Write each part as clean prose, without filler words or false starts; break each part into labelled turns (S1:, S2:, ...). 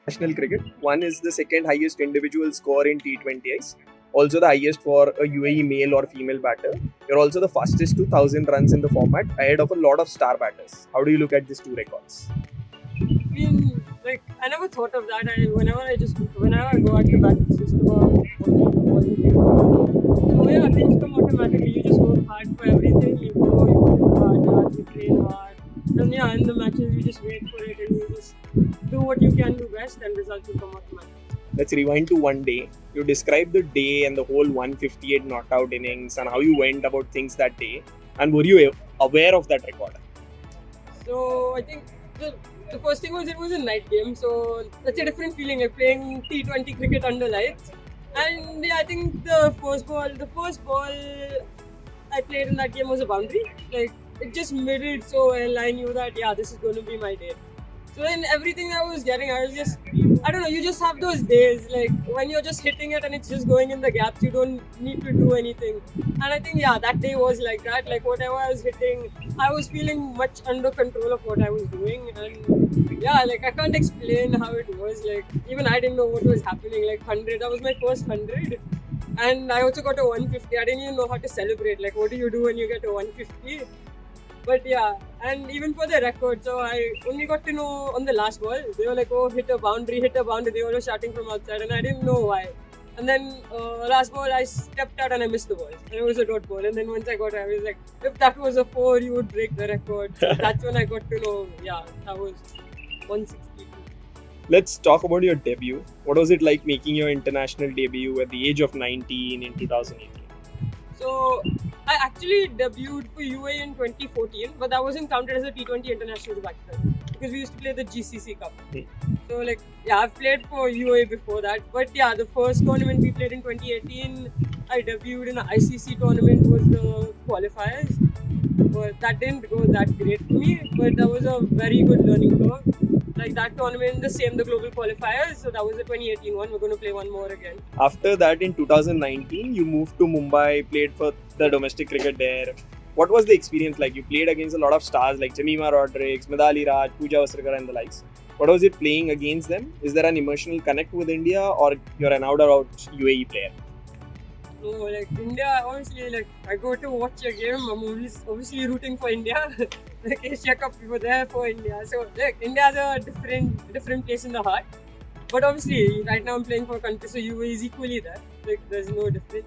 S1: National cricket. One is the second highest individual score in T20Is, also the highest for a UAE male or female batter. You're also the fastest to 1,000 runs in the format, ahead of a lot of star batters. How do you look at these two records?
S2: I mean, like, I never thought of that. Whenever I go out to bat, it's just about watching the ball. So yeah, things come automatically. You just work hard for everything. You go, you put in the hard yards, you train hard. And yeah, in the matches, you just wait for it and you just do what you can do best and results will come automatically.
S1: Let's rewind to one day. You describe the day and the whole 158 not out innings and how you went about things that day. And were you aware of that record?
S2: So I think the first thing was it was a night game, so that's a different feeling like playing T20 cricket under lights. And yeah, I think the first ball I played in that game was a boundary. Like it just middled so well. I knew that yeah, this is going to be my day. So then everything I was getting, I don't know, you just have those days like when you're just hitting it and it's just going in the gaps, you don't need to do anything. And I think yeah, that day was like that. Like whatever I was hitting, I was feeling much under control of what I was doing. And yeah, like I can't explain how it was. Like even I didn't know what was happening. Like 100, that was my first 100. And I also got a 150. I didn't even know how to celebrate. Like what do you do when you get a 150? But yeah, and even for the record, so I only got to know on the last ball. They were like, oh, hit a boundary. They were shouting from outside, and I didn't know why. And then last ball, I stepped out and I missed the ball. And it was a dot ball. And then once I got it, I was like, if that was a 4, you would break the record. So that's when I got to know, yeah, that was 162.
S1: Let's talk about your debut. What was it like making your international debut at the age of 19 in 2018?
S2: So I actually debuted for UAE in 2014, but that wasn't counted as a T20 international back then because we used to play the GCC Cup. So like yeah, I've played for UAE before that, but yeah, the first tournament we played in 2018, I debuted in an ICC tournament was the qualifiers, but that didn't go that great for me. But that was a very good learning curve. Like that tournament, the global qualifiers. So that was the 2018 one. We're going to play one more again.
S1: After that, in 2019, you moved to Mumbai, played for the domestic cricket there. What was the experience like? You played against a lot of stars like Jemima Rodrigues, Midali Raj, Pooja Vasarkar and the likes. What was it playing against them? Is there an emotional connect with India or you're an out-and-out UAE player?
S2: No, like India, honestly, like I go to watch a game, I'm obviously rooting for India. Like Asia Cup, we were there for India. So like India has a different place in the heart. But obviously, right now I'm playing for a country, so UAE is equally there. Like there's no difference.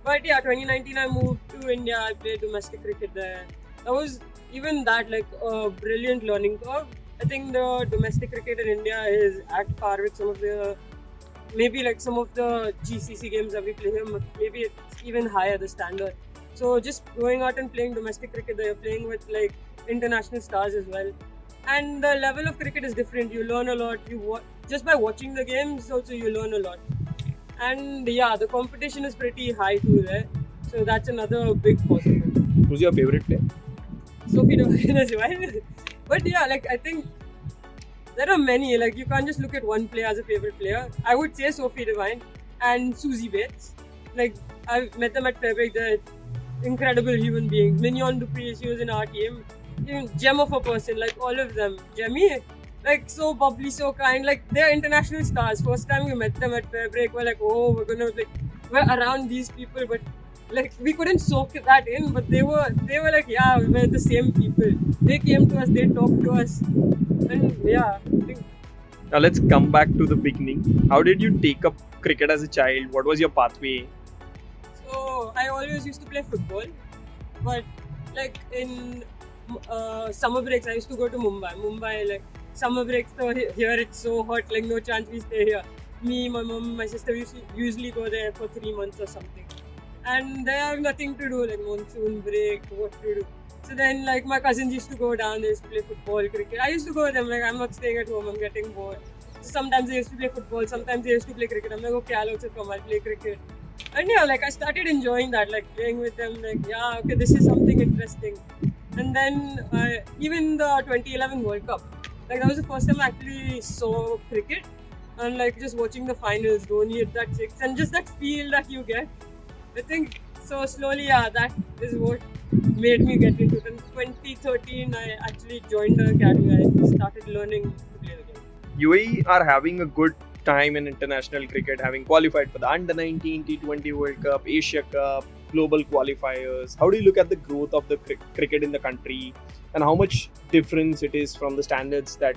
S2: But yeah, 2019 I moved to India. I played domestic cricket there. That was even that like a brilliant learning curve. I think the domestic cricket in India is at par with some of the GCC games that we play here. Maybe it's even higher the standard. So just going out and playing domestic cricket, you're playing with like international stars as well. And the level of cricket is different. You learn a lot. Just by watching the games, also you learn a lot. And yeah, the competition is pretty high too there. So that's another big positive.
S1: Who's your favorite player?
S2: Sophie Devine as well. But yeah, like I think there are many. Like you can't just look at one player as a favorite player. I would say Sophie Devine and Susie Bates. Like I've met them at FairBreak. They're incredible human beings. Mignon Dupree, she was in our team. Gem of a person, like all of them. Jemmy, like so bubbly, so kind. Like they're international stars. First time we met them at FairBreak, we're like, oh, we're around these people, but like we couldn't soak that in. But they were like, yeah, we're the same people. They came to us, they talked to us, and yeah. I think.
S1: Now let's come back to the beginning. How did you take up cricket as a child? What was your pathway?
S2: So I always used to play football, but like in summer breaks, I used to go to Mumbai, like summer breaks, so here it's so hot, like no chance we stay here. Me, my mom, my sister used to usually go there for 3 months or something. And they have nothing to do, like monsoon break, what to do. So then like my cousins used to go down, they used to play football, cricket. I used to go with them, like I'm not staying at home, I'm getting bored. So sometimes they used to play football, sometimes they used to play cricket. I'm like, okay, I'll also come, I'll play cricket. And yeah, like I started enjoying that, like playing with them, like yeah, okay, this is something interesting. And then even the 2011 World Cup, like that was the first time I actually saw cricket. And like just watching the finals, Dhoni hit that 6 and just that feel that you get. I think so slowly, yeah, that is what made me get into it. In 2013, I actually joined the academy. I started learning to play the game.
S1: UAE are having a good time in international cricket, having qualified for the Under 19 T20 World Cup, Asia Cup, global qualifiers. How do you look at the growth of the cricket in the country, and how much difference it is from the standards that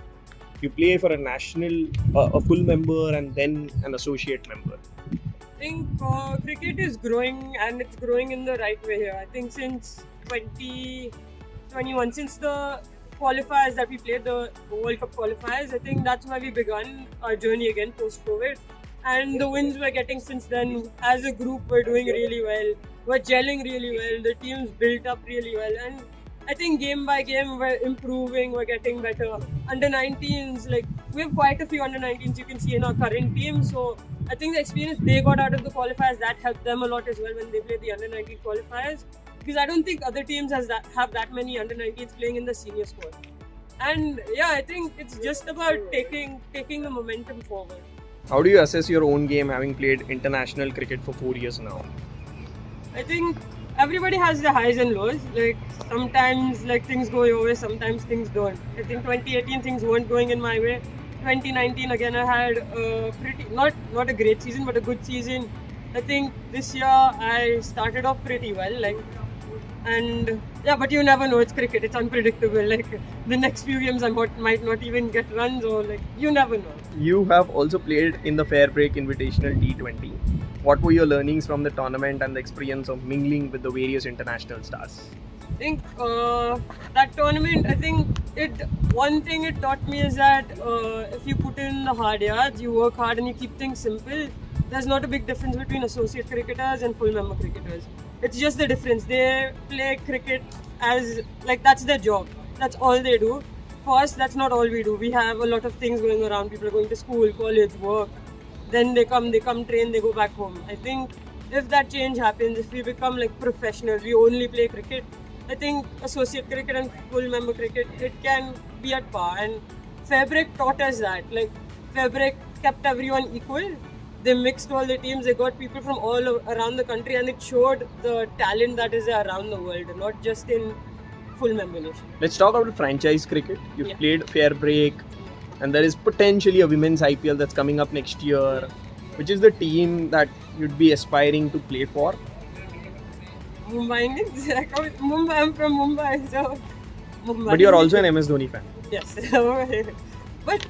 S1: you play for a national, a full member, and then an associate member?
S2: I think cricket is growing, and it's growing in the right way here. I think since 2021, since the qualifiers that we played, the World Cup qualifiers, I think that's why we begun our journey again post-COVID. And the wins we're getting since then, as a group, we're doing really well. We're gelling really well. The team's built up really well. And I think game by game, we're improving, we're getting better. Under 19s, like, we have quite a few under 19s you can see in our current team. So I think the experience they got out of the qualifiers, that helped them a lot as well when they played the under 19 qualifiers. Because I don't think other teams have that many under 19s playing in the senior squad. And yeah, I think it's just about taking the momentum forward.
S1: How do you assess your own game, having played international cricket for 4 years now?
S2: I think everybody has their highs and lows. Like sometimes like things go your way, sometimes things don't. I think 2018 things weren't going in my way. 2019 again I had a pretty not a great season but a good season. I think this year I started off pretty well, and yeah, but you never know, it's cricket, it's unpredictable. Like the next few games I might not even get runs, or like you never know.
S1: You have also played in the FairBreak Invitational T20. What were your learnings from the tournament and the experience of mingling with the various international stars?
S2: I think that tournament, I think one thing it taught me is that if you put in the hard yards, you work hard and you keep things simple, there's not a big difference between associate cricketers and full member cricketers. It's just the difference. They play cricket as like that's their job. That's all they do. For us, that's not all we do. We have a lot of things going around. People are going to school, college, work. Then they come train, they go back home. I think if that change happens, if we become like professionals, we only play cricket, I think associate cricket and full member cricket, it can be at par. And FairBreak taught us that. Like FairBreak kept everyone equal. They mixed all the teams. They got people from all around the country, and it showed the talent that is around the world, not just in full member nation.
S1: Let's talk about franchise cricket. You've played FairBreak, and there is potentially a women's IPL that's coming up next year. Which is the team that you'd be aspiring to play for?
S2: Mumbai Indians. I'm from Mumbai, so Mumbai.
S1: But you're also an MS Dhoni fan.
S2: Yes, but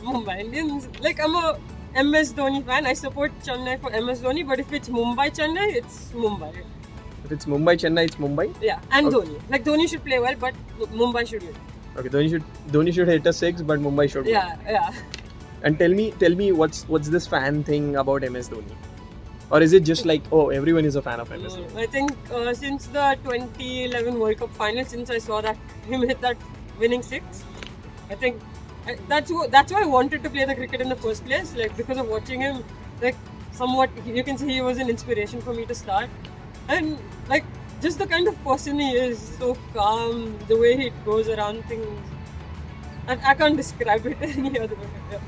S2: Mumbai Indians. Like I'm a MS Dhoni fan. I support Chennai for MS Dhoni, but if it's Mumbai Chennai, it's Mumbai.
S1: If it's Mumbai Chennai, it's Mumbai?
S2: Yeah, and Dhoni. Like Dhoni should play well, but Mumbai should win.
S1: Okay, Dhoni should hit a 6, but Mumbai should win.
S2: Yeah.
S1: And tell me what's this fan thing about MS Dhoni? Or is it just like, oh, everyone is a fan of MS Dhoni?
S2: I think since the 2011 World Cup final, since I saw that him hit that winning 6, I think that's why I wanted to play the cricket in the first place. Like because of watching him, like somewhat you can see he was an inspiration for me to start, and like just the kind of person he is, so calm, the way he goes around things, and I can't describe it any other way. Yeah.